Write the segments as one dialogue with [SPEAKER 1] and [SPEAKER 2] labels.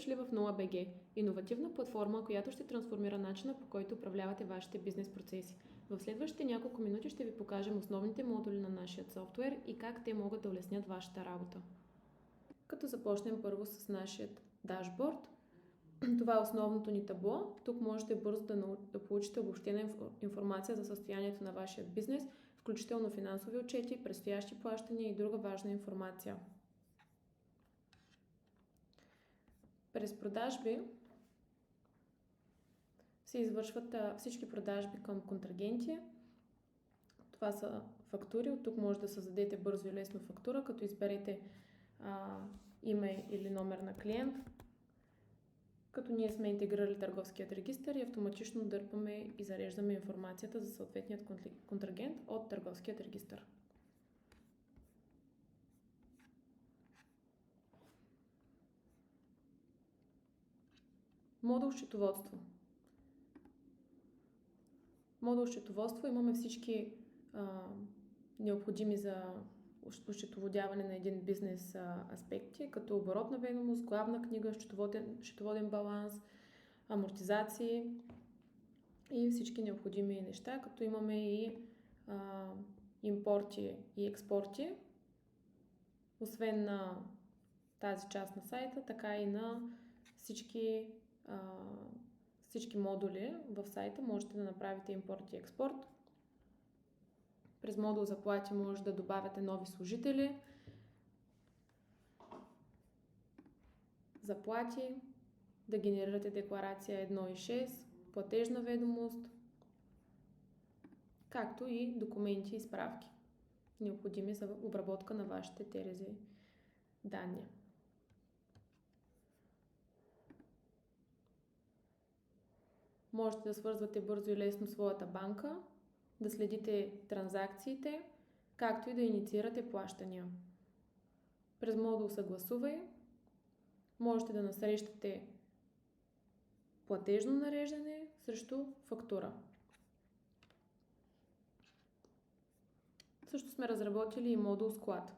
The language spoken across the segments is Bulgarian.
[SPEAKER 1] дошли в NoaBG, иновативна платформа, която ще трансформира начина, по който управлявате вашите бизнес процеси. В следващите няколко минути ще ви покажем основните модули на нашия софтуер и как те могат да улеснят вашата работа. Като започнем първо с нашия дашборд. Това е основното ни табло. Тук можете бързо да получите обобщена информация за състоянието на вашия бизнес, включително финансови отчети, предстоящи плащания и друга важна информация. През продажби се извършват всички продажби към контрагенти. Това са фактури. От тук може да създадете бързо и лесно фактура, като изберете име или номер на клиент. Като ние сме интегрирали търговският регистър и автоматично дърпаме и зареждаме информацията за съответният контрагент от търговският регистър. Модул счетоводство. Модул счетоводство имаме всички необходими за счетоводяване на един бизнес аспекти, като оборотна ведомост, главна книга, счетоводен баланс, амортизации и всички необходими неща, като имаме и импорти и експорти, освен на тази част на сайта, така и на всички модули в сайта можете да направите импорт и експорт. През модул заплати може да добавяте нови служители, заплати, да генерирате декларация 1 и 6, платежна ведомост, както и документи и справки, необходими за обработка на вашите тези данни. Можете да свързвате бързо и лесно своята банка, да следите транзакциите, както и да инициирате плащания. През модул Съгласувай можете да насрещате платежно нареждане срещу фактура. Също сме разработили и модул Склад.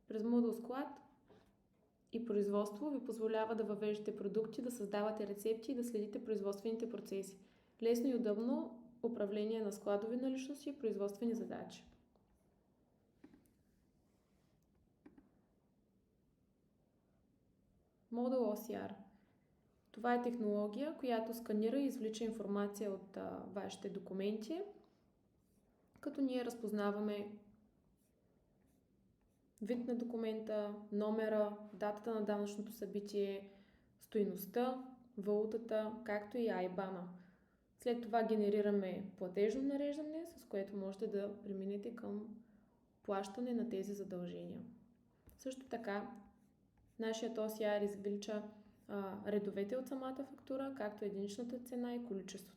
[SPEAKER 1] През модул Склад и производство ви позволява да въвеждате продукти, да създавате рецепти и да следите производствените процеси. Лесно и удобно управление на складови наличности и производствени задачи. Модул OCR. Това е технология, която сканира и извлича информация от вашите документи, като ние разпознаваме вид на документа, номера, датата на данъчното събитие, стойността, валутата, както и IBAN-а. След това генерираме платежно нареждане, с което можете да преминете към плащане на тези задължения. Също така, нашият OCR извлича редовете от самата фактура, както единичната цена и количеството.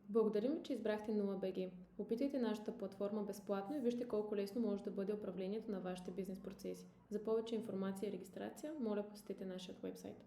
[SPEAKER 1] Благодарим, че избрахте NoaBG. Опитайте нашата платформа безплатно и вижте колко лесно може да бъде управлението на вашите бизнес процеси. За повече информация и регистрация, моля посетете нашия уебсайт.